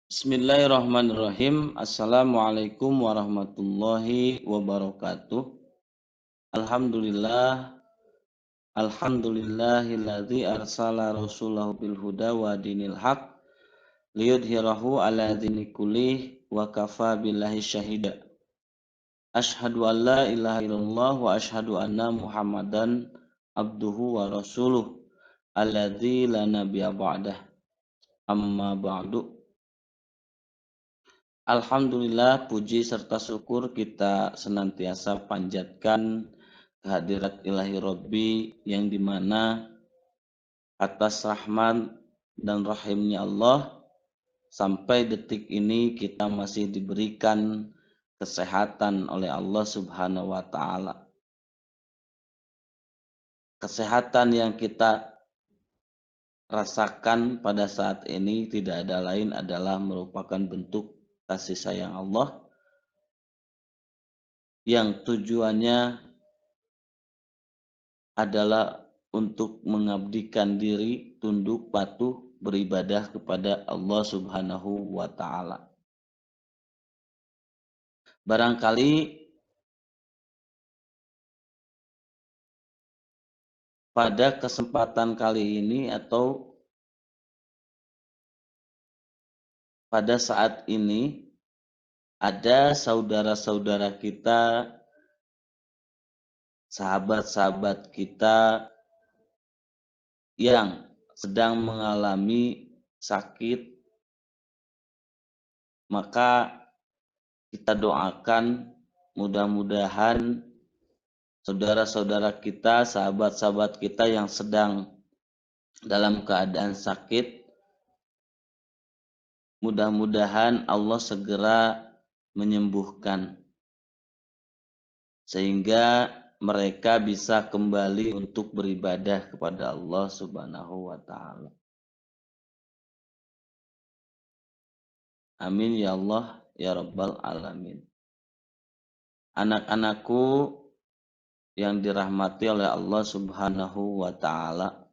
Bismillahirrahmanirrahim. Assalamualaikum warahmatullahi wabarakatuh. Alhamdulillah, alhamdulillahilladzi arsala rasulahu bil huda wa dinil haq liyudhhirahu ala dini kullih wa kafa billahi syahida. Asyhadu an la ilaha illallah wa asyhadu anna Muhammadan abduhu wa rasuluh alladzi la nabiyya ba'dah. Amma ba'du. Alhamdulillah, puji serta syukur kita senantiasa panjatkan kehadirat ilahi Rabbi yang dimana atas rahmat dan rahimnya Allah sampai detik ini kita masih diberikan kesehatan oleh Allah Subhanahu wa Ta'ala. Kesehatan yang kita rasakan pada saat ini tidak ada lain adalah merupakan bentuk kasih sayang Allah yang tujuannya adalah untuk mengabdikan diri, tunduk, patuh, beribadah kepada Allah Subhanahu wa Ta'ala. Barangkali pada kesempatan kali ini atau pada saat ini ada saudara-saudara kita, sahabat-sahabat kita yang sedang mengalami sakit, maka kita doakan mudah-mudahan saudara-saudara kita, sahabat-sahabat kita yang sedang dalam keadaan sakit, mudah-mudahan Allah segera menyembuhkan sehingga mereka bisa kembali untuk beribadah kepada Allah Subhanahu wa Ta'ala. Amin ya Allah ya Rabbal Alamin. Anak-anakku yang dirahmati oleh Allah Subhanahu wa Ta'ala,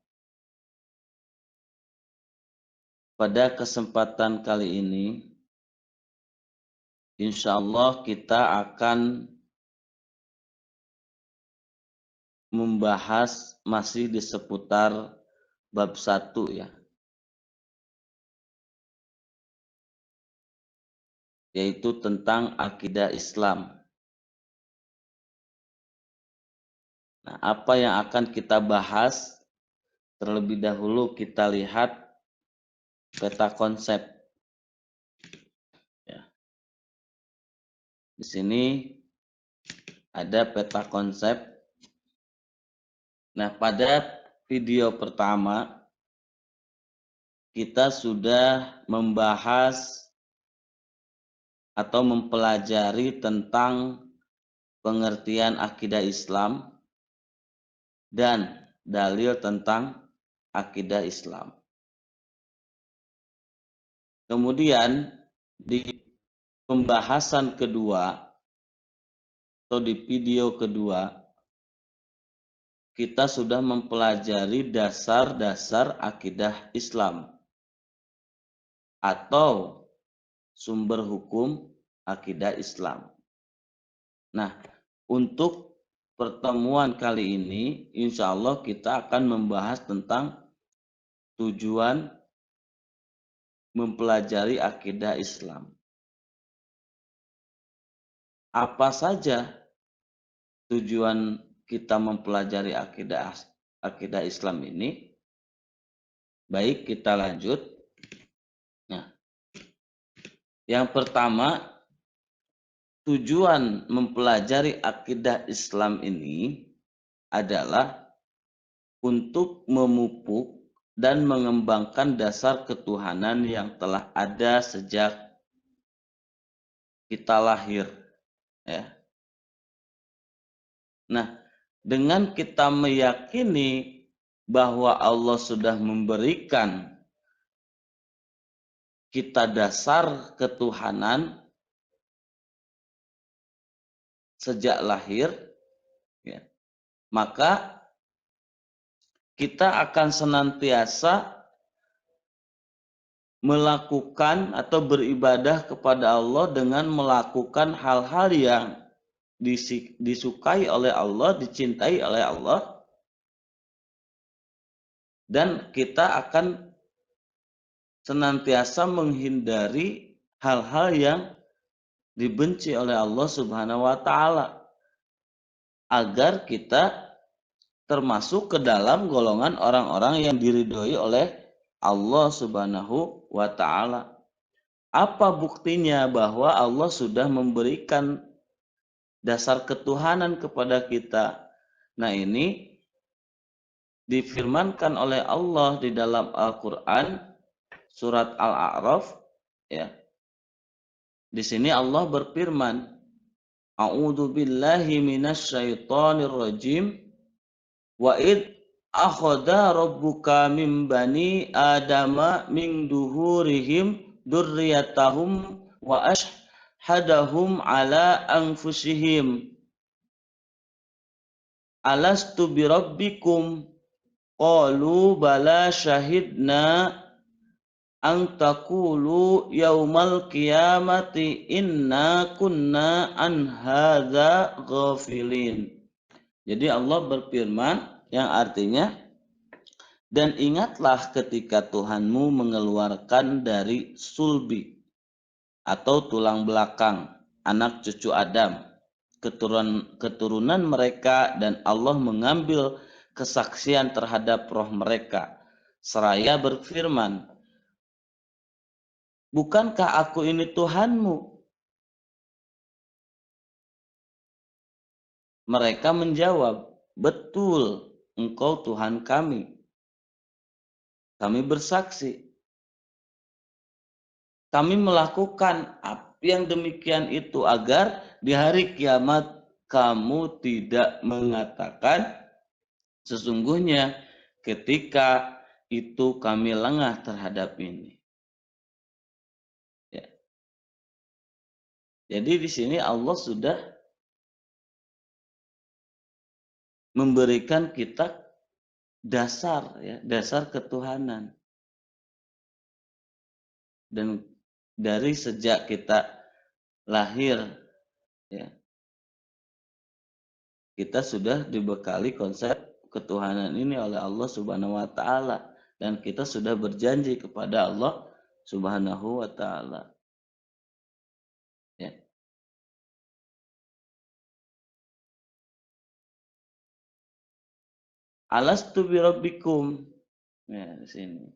pada kesempatan kali ini insya Allah kita akan membahas masih di seputar bab 1 ya, yaitu tentang akidah Islam. Nah, apa yang akan kita bahas? Terlebih dahulu kita lihat peta konsep. Ya. Di sini ada peta konsep. Nah, pada video pertama kita sudah membahas atau mempelajari tentang pengertian akidah Islam dan dalil tentang akidah Islam. Kemudian di pembahasan kedua atau di video kedua kita sudah mempelajari dasar-dasar akidah Islam atau sumber hukum akidah Islam. Nah, untuk pertemuan kali ini insya Allah kita akan membahas tentang tujuan mempelajari akidah Islam. Apa saja tujuan kita mempelajari akidah Islam ini? Baik, kita lanjut. Nah, yang pertama, tujuan mempelajari akidah Islam ini adalah untuk memupuk dan mengembangkan dasar ketuhanan yang telah ada sejak kita lahir. Ya. Nah, dengan kita meyakini bahwa Allah sudah memberikan kita dasar ketuhanan sejak lahir, ya, maka kita akan senantiasa melakukan atau beribadah kepada Allah dengan melakukan hal-hal yang disukai oleh Allah, dicintai oleh Allah, dan kita akan senantiasa menghindari hal-hal yang dibenci oleh Allah Subhanahu wa taala, agar kita termasuk ke dalam golongan orang-orang yang diridhoi oleh Allah Subhanahu wa taala. Apa buktinya bahwa Allah sudah memberikan dasar ketuhanan kepada kita? Nah, ini difirmankan oleh Allah di dalam Al-Qur'an surat Al-A'raf, ya. Di sini Allah berfirman, A'udzu billahi minasyaitonir rajim. Wa id akhadha rabbuka min bani adama min duhurihim dzurriyyatahum wa ashhadahum ala anfusihim alastu birabbikum qalu bala syahidna an taqulu yaumal qiyamati inna kunna an hadza ghafilin. Jadi Allah berfirman yang artinya, dan ingatlah ketika Tuhanmu mengeluarkan dari sulbi atau tulang belakang anak cucu Adam, keturunan mereka, dan Allah mengambil kesaksian terhadap roh mereka seraya berfirman, bukankah aku ini Tuhanmu? Mereka menjawab, betul, engkau Tuhan kami. Kami bersaksi. Kami melakukan yang demikian itu agar di hari kiamat kamu tidak mengatakan sesungguhnya ketika itu kami lengah terhadap ini. Ya. Jadi di sini Allah sudah memberikan kita dasar, ya, dasar ketuhanan. Dan dari sejak kita lahir, ya, kita sudah dibekali konsep ketuhanan ini oleh Allah Subhanahu wa taala, dan kita sudah berjanji kepada Allah Subhanahu wa taala. Ya. Alastu birabbikum. Ya, di sini.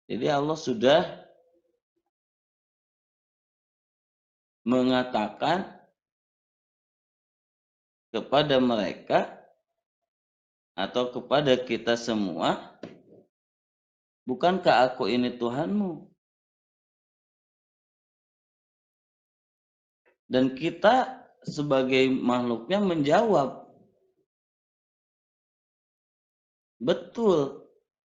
Jadi Allah sudah mengatakan kepada mereka atau kepada kita semua, bukankah aku ini Tuhanmu? Dan kita sebagai makhluknya menjawab, betul,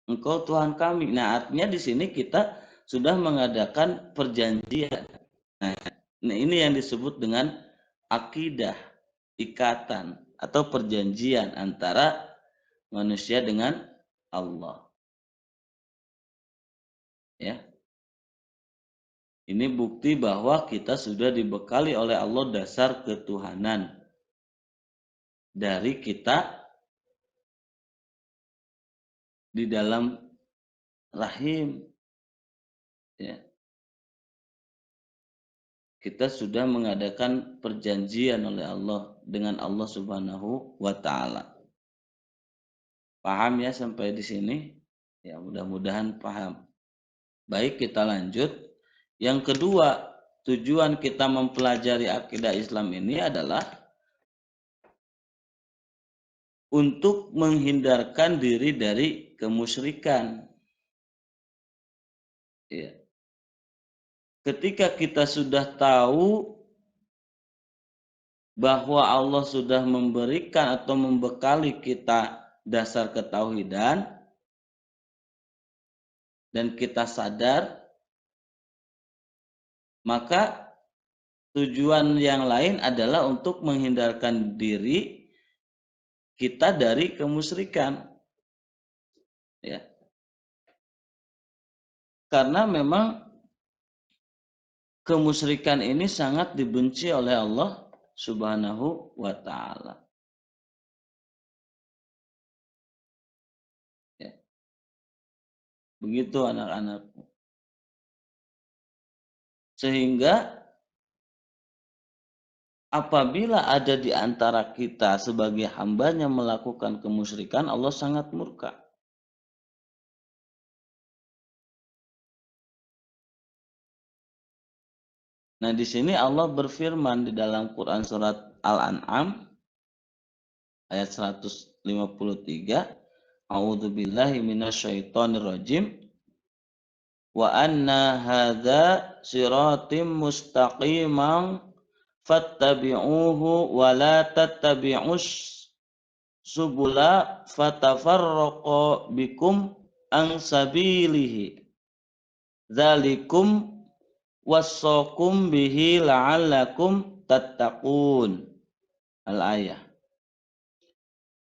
engkau Tuhan kami. Nah, artinya di sini kita sudah mengadakan perjanjian. Nah, ini yang disebut dengan akidah, ikatan atau perjanjian antara manusia dengan Allah. Ya. Ini bukti bahwa kita sudah dibekali oleh Allah dasar ketuhanan dari kita di dalam rahim. Ya. Kita sudah mengadakan perjanjian oleh Allah dengan Allah Subhanahu wa taala. Paham ya sampai di sini? Ya, mudah-mudahan paham. Baik, kita lanjut. Yang kedua, tujuan kita mempelajari akidah Islam ini adalah untuk menghindarkan diri dari kemusyrikan. Ya. Ketika kita sudah tahu bahwa Allah sudah memberikan atau membekali kita dasar ketauhidan, dan kita sadar, maka tujuan yang lain adalah untuk menghindarkan diri kita dari kemusyrikan. Ya. Karena memang kemusyrikan ini sangat dibenci oleh Allah Subhanahu wa taala. Ya, begitu anak-anakku. Sehingga apabila ada di antara kita sebagai hambanya melakukan kemusyrikan, Allah sangat murka. Nah, di sini Allah berfirman di dalam Quran surat Al-An'am ayat 153, A'udzubillahi minasyaitonirrajim. Wa anna hadza siratim mustaqiman fattabi'uhu wa la tattabi'us subula fatafarraqa bikum an sabilihi dzalikum wassaqum bihi la'allakum tattaqun. Al-ayah.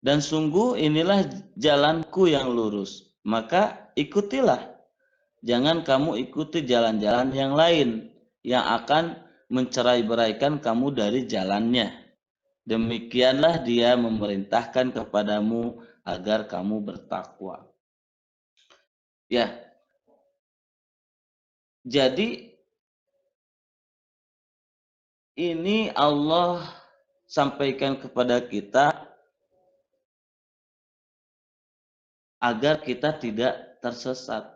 Dan sungguh inilah jalanku yang lurus, maka ikutilah. Jangan kamu ikuti jalan-jalan yang lain yang akan mencerai-beraikan kamu dari jalannya. Demikianlah dia memerintahkan kepadamu agar kamu bertakwa. Ya, jadi ini Allah sampaikan kepada kita agar kita tidak tersesat.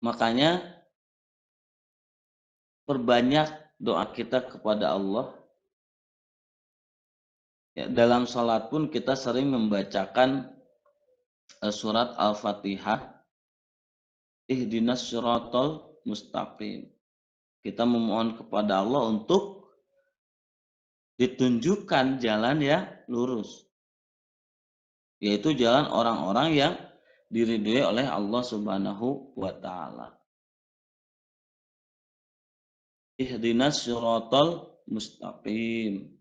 Makanya perbanyak doa kita kepada Allah. Ya, dalam salat pun kita sering membacakan surat Al-Fatihah, Ihdinas Siratal Mustaqim. Kita memohon kepada Allah untuk ditunjukkan jalan yang lurus, yaitu jalan orang-orang yang diridhoi oleh Allah Subhanahu wa taala. Ihdinas Siratal Mustaqim.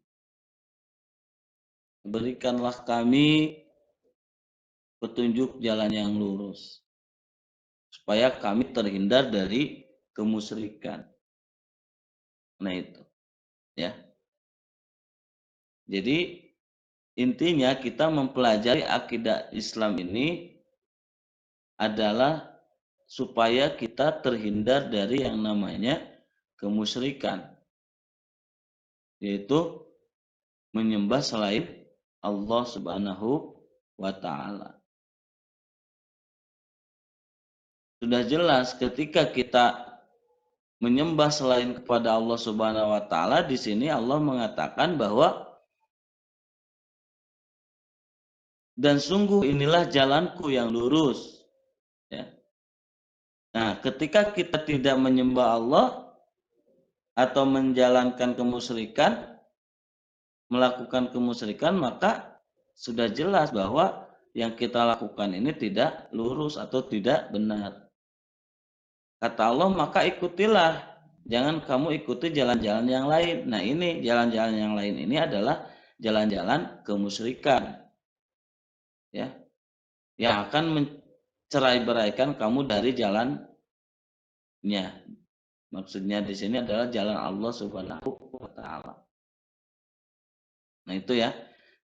Berikanlah kami petunjuk jalan yang lurus, supaya kami terhindar dari kemusyrikan. Nah itu, ya. Jadi intinya kita mempelajari akidah Islam ini adalah supaya kita terhindar dari yang namanya kemusyrikan, yaitu menyembah selain Allah Subhanahu wa taala. Sudah jelas ketika kita menyembah selain kepada Allah Subhanahu wa taala, di sini Allah mengatakan bahwa dan sungguh inilah jalanku yang lurus. Ya. Nah, ketika kita tidak menyembah Allah atau menjalankan kemusyrikan, melakukan kemusyrikan, maka sudah jelas bahwa yang kita lakukan ini tidak lurus atau tidak benar. Kata Allah, maka ikutilah. Jangan kamu ikuti jalan-jalan yang lain. Nah, ini jalan-jalan yang lain ini adalah jalan-jalan kemusyrikan. Ya, yang akan mencerai-beraikan kamu dari jalannya. Maksudnya di sini adalah jalan Allah Subhanahu wa taala. Nah, itu ya.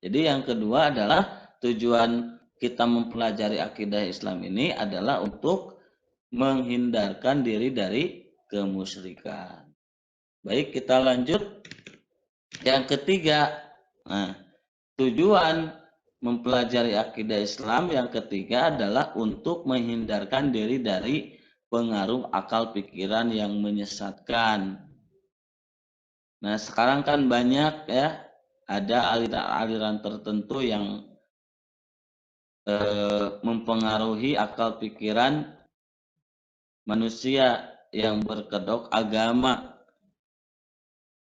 Jadi yang kedua adalah tujuan kita mempelajari akidah Islam ini adalah untuk menghindarkan diri dari kemusyrikan. Baik, kita lanjut. Yang ketiga, nah, tujuan mempelajari akidah Islam yang ketiga adalah untuk menghindarkan diri dari pengaruh akal pikiran yang menyesatkan. Nah, sekarang kan banyak ya, ada aliran-aliran tertentu yang mempengaruhi akal pikiran manusia yang berkedok agama.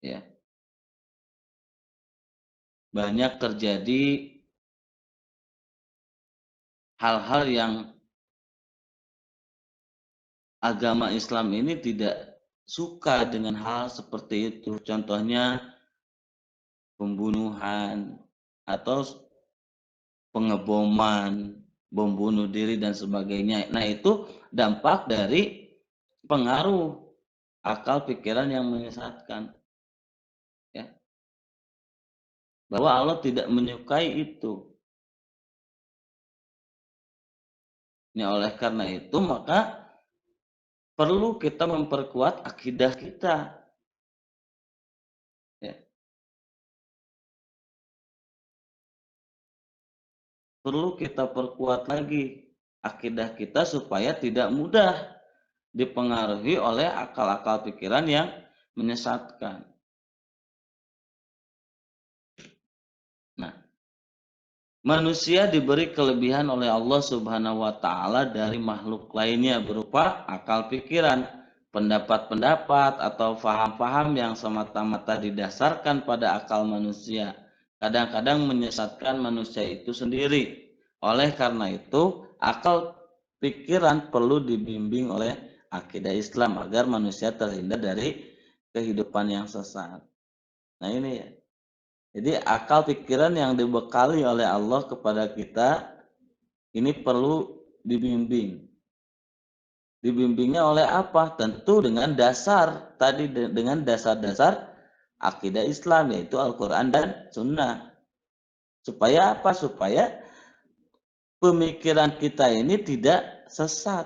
Ya, banyak terjadi hal-hal yang agama Islam ini tidak suka dengan hal seperti itu. Contohnya pembunuhan atau pengeboman, bom bunuh diri dan sebagainya. Nah, itu dampak dari pengaruh akal pikiran yang menyesatkan, ya, bahwa Allah tidak menyukai itu. Ya, oleh karena itu maka perlu kita memperkuat akidah kita, ya. Perlu kita perkuat lagi akidah kita supaya tidak mudah dipengaruhi oleh akal-akal pikiran yang menyesatkan. Nah, manusia diberi kelebihan oleh Allah Subhanahu wa taala dari makhluk lainnya berupa akal pikiran, pendapat-pendapat atau faham-faham yang semata-mata didasarkan pada akal manusia. Kadang-kadang menyesatkan manusia itu sendiri. Oleh karena itu, akal pikiran perlu dibimbing oleh akidah Islam agar manusia terhindar dari kehidupan yang sesat. Nah, ini ya. Jadi akal pikiran yang dibekali oleh Allah kepada kita ini perlu dibimbing. Dibimbingnya oleh apa? Tentu dengan dasar tadi, dengan dasar-dasar akidah Islam, yaitu Al-Quran dan Sunnah. Supaya apa? Supaya pemikiran kita ini tidak sesat.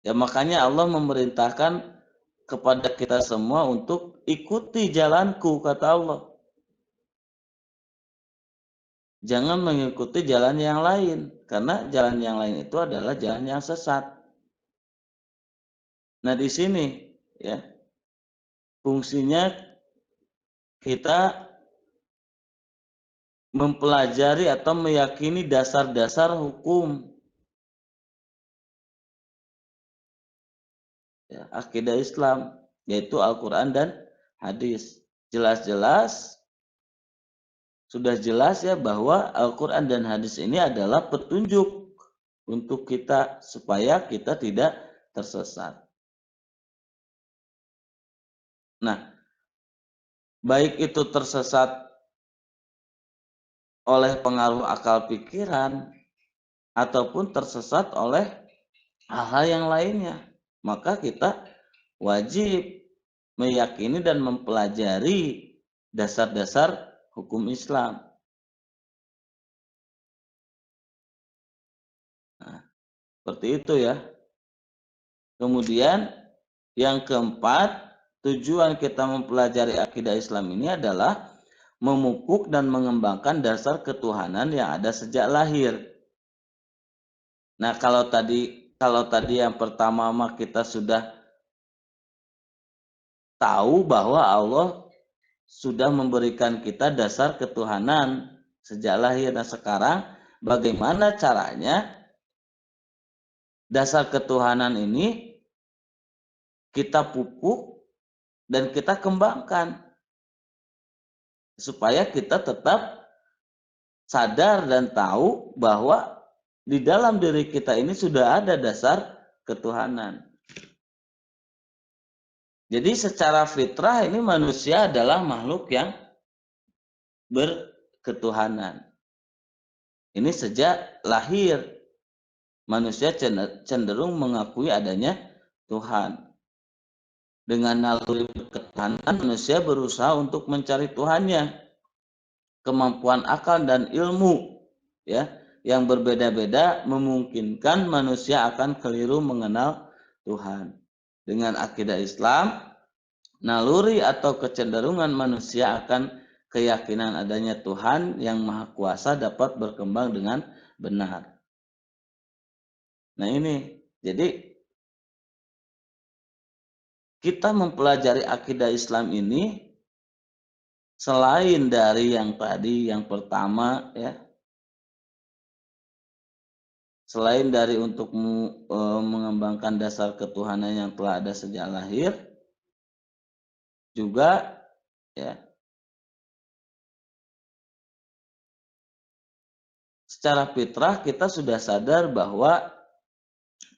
Ya, makanya Allah memerintahkan kepada kita semua untuk ikuti jalanku, kata Allah. Jangan mengikuti jalan yang lain, karena jalan yang lain itu adalah jalan yang sesat. Nah, di sini ya, fungsinya kita mempelajari atau meyakini dasar-dasar hukum, ya, akidah Islam, yaitu Al-Quran dan hadis. Jelas-jelas sudah jelas ya bahwa Al-Quran dan hadis ini adalah petunjuk untuk kita supaya kita tidak tersesat. Nah, baik itu tersesat oleh pengaruh akal pikiran ataupun tersesat oleh hal-hal yang lainnya, maka kita wajib meyakini dan mempelajari dasar-dasar hukum Islam. Nah, seperti itu ya. Kemudian yang keempat, tujuan kita mempelajari akidah Islam ini adalah memupuk dan mengembangkan dasar ketuhanan yang ada sejak lahir. Nah, kalau tadi yang pertama kita sudah tahu bahwa Allah sudah memberikan kita dasar ketuhanan sejak lahir. Nah, sekarang bagaimana caranya dasar ketuhanan ini kita pupuk dan kita kembangkan supaya kita tetap sadar dan tahu bahwa di dalam diri kita ini sudah ada dasar ketuhanan. Jadi secara fitrah ini manusia adalah makhluk yang berketuhanan. Ini sejak lahir manusia cenderung mengakui adanya Tuhan. Dengan naluri ketuhanan, manusia berusaha untuk mencari Tuhannya. Kemampuan akal dan ilmu, ya, yang berbeda-beda memungkinkan manusia akan keliru mengenal Tuhan. Dengan akidah Islam, naluri atau kecenderungan manusia akan keyakinan adanya Tuhan yang Maha Kuasa dapat berkembang dengan benar. Nah, ini jadi kita mempelajari akidah Islam ini selain dari yang tadi yang pertama ya, selain dari untuk mengembangkan dasar ketuhanan yang telah ada sejak lahir, juga ya secara fitrah kita sudah sadar bahwa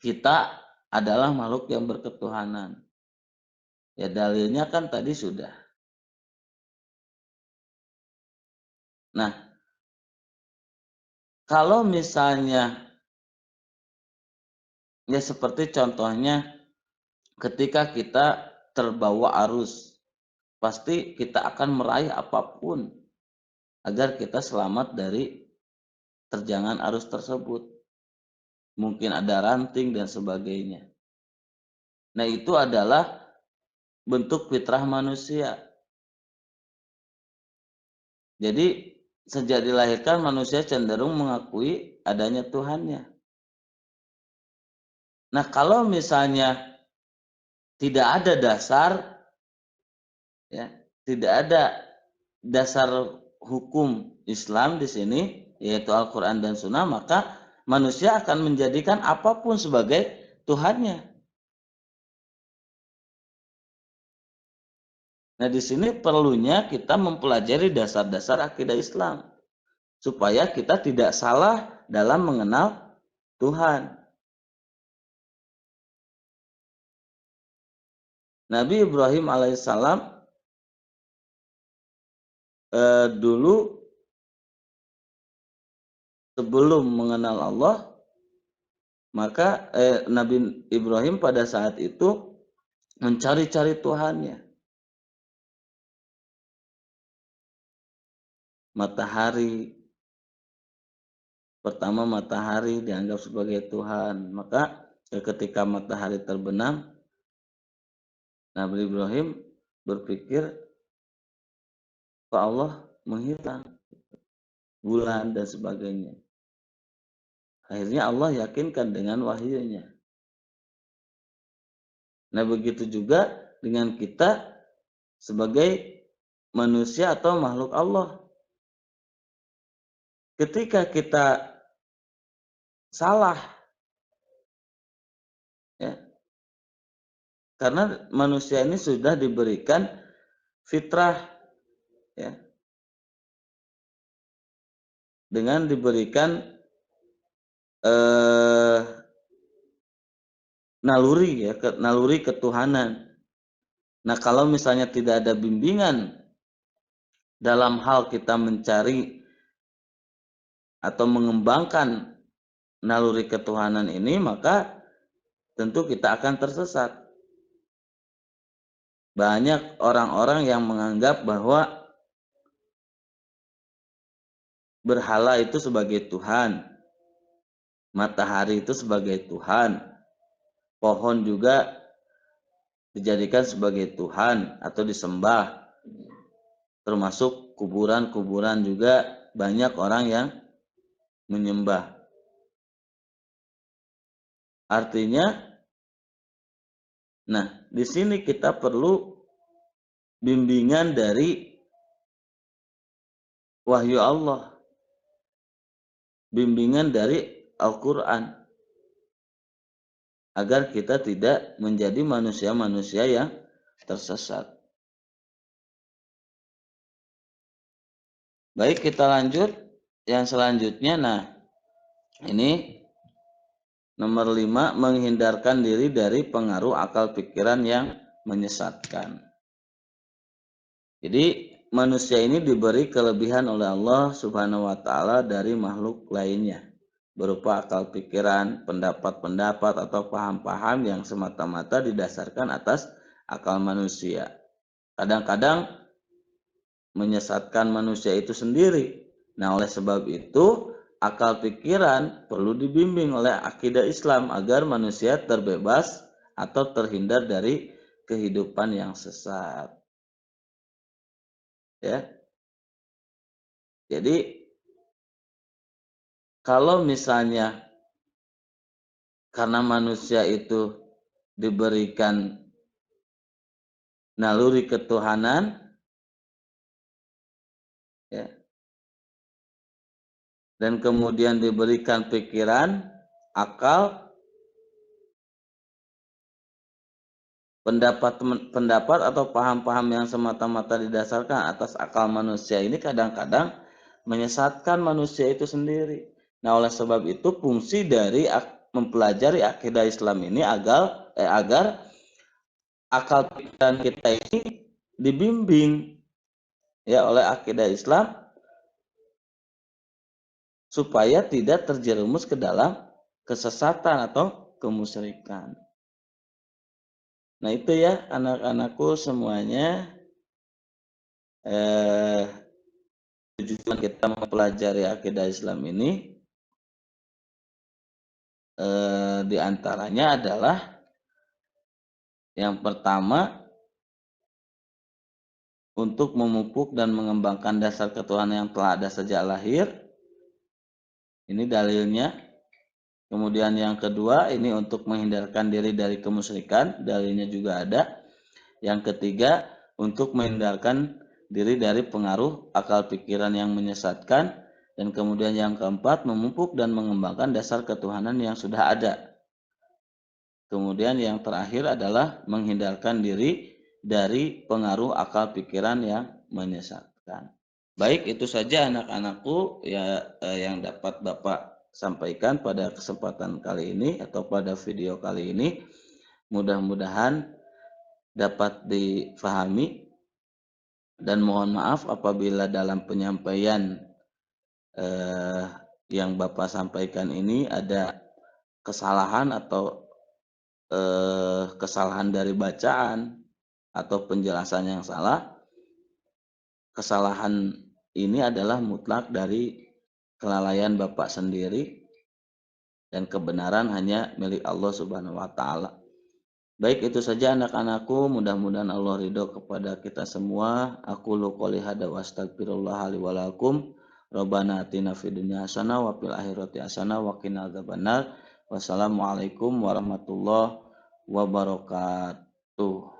kita adalah makhluk yang berketuhanan. Ya, dalilnya kan tadi sudah. Nah, kalau misalnya Ya seperti contohnya ketika kita terbawa arus, pasti kita akan meraih apapun agar kita selamat dari terjangan arus tersebut. Mungkin ada ranting dan sebagainya. Nah, itu adalah bentuk fitrah manusia. Jadi, sejak dilahirkan manusia cenderung mengakui adanya Tuhannya. Nah, kalau misalnya tidak ada dasar, ya, tidak ada dasar hukum Islam di sini, yaitu Al-Quran dan Sunnah, maka manusia akan menjadikan apapun sebagai Tuhannya. Nah, di sini perlunya kita mempelajari dasar-dasar akidah Islam supaya kita tidak salah dalam mengenal Tuhan. Nabi Ibrahim alaihissalam dulu sebelum mengenal Allah, maka Nabi Ibrahim pada saat itu mencari-cari Tuhannya. Matahari, pertama matahari dianggap sebagai Tuhan. Maka ketika matahari terbenam, Nabi Ibrahim berpikir, kok Allah menghilang, bulan dan sebagainya. Akhirnya Allah yakinkan dengan wahyunya. Nah, begitu juga dengan kita sebagai manusia atau makhluk Allah. Ketika kita salah, ya, karena manusia ini sudah diberikan fitrah, ya, dengan diberikan naluri, ya, naluri ketuhanan. Nah, kalau misalnya tidak ada bimbingan dalam hal kita mencari atau mengembangkan naluri ketuhanan ini, maka tentu kita akan tersesat. Banyak orang-orang yang menganggap bahwa berhala itu sebagai Tuhan, matahari itu sebagai Tuhan, pohon juga dijadikan sebagai Tuhan atau disembah, termasuk kuburan-kuburan juga banyak orang yang menyembah. Artinya, nah, di sini kita perlu bimbingan dari wahyu Allah, bimbingan dari Al-Quran, agar kita tidak menjadi manusia-manusia yang tersesat. Baik, kita lanjut yang selanjutnya. Nah, ini nomor 5, menghindarkan diri dari pengaruh akal pikiran yang menyesatkan. Jadi manusia ini diberi kelebihan oleh Allah Subhanahu wa taala dari makhluk lainnya, berupa akal pikiran, pendapat-pendapat atau paham-paham yang semata-mata didasarkan atas akal manusia. Kadang-kadang menyesatkan manusia itu sendiri. Nah, oleh sebab itu akal pikiran perlu dibimbing oleh akidah Islam agar manusia terbebas atau terhindar dari kehidupan yang sesat. Ya. Jadi kalau misalnya karena manusia itu diberikan naluri ketuhanan, ya, dan kemudian diberikan pikiran, akal, pendapat atau paham-paham yang semata-mata didasarkan atas akal manusia ini kadang-kadang menyesatkan manusia itu sendiri. Nah, oleh sebab itu fungsi dari mempelajari akidah Islam ini agar akal pikiran kita ini dibimbing, ya, oleh akidah Islam supaya tidak terjerumus ke dalam kesesatan atau kemusyrikan. Nah itu ya anak-anakku semuanya, tujuan kita mempelajari akidah Islam ini diantaranya adalah yang pertama untuk memupuk dan mengembangkan dasar ketuhanan yang telah ada sejak lahir. Ini dalilnya. Kemudian yang kedua ini untuk menghindarkan diri dari kemusyrikan, dalilnya juga ada. Yang ketiga untuk menghindarkan diri dari pengaruh akal pikiran yang menyesatkan. Dan kemudian yang keempat memupuk dan mengembangkan dasar ketuhanan yang sudah ada. Kemudian yang terakhir adalah menghindarkan diri dari pengaruh akal pikiran yang menyesatkan. Baik, itu saja anak-anakku ya yang dapat Bapak sampaikan pada kesempatan kali ini atau pada video kali ini. Mudah-mudahan dapat difahami dan mohon maaf apabila dalam penyampaian yang Bapak sampaikan ini ada kesalahan atau kesalahan dari bacaan atau penjelasan yang salah. Kesalahan ini adalah mutlak dari kelalaian Bapak sendiri dan kebenaran hanya milik Allah Subhanahu wa taala. Baik, itu saja anak-anakku, mudah-mudahan Allah ridho kepada kita semua. Aku qouli hada wa astagfirullah li wa lakum. Rabbana atina fid dunya hasanah wa fil akhirati hasanah wa qina adzabannar. Wassalamualaikum warahmatullahi wabarakatuh.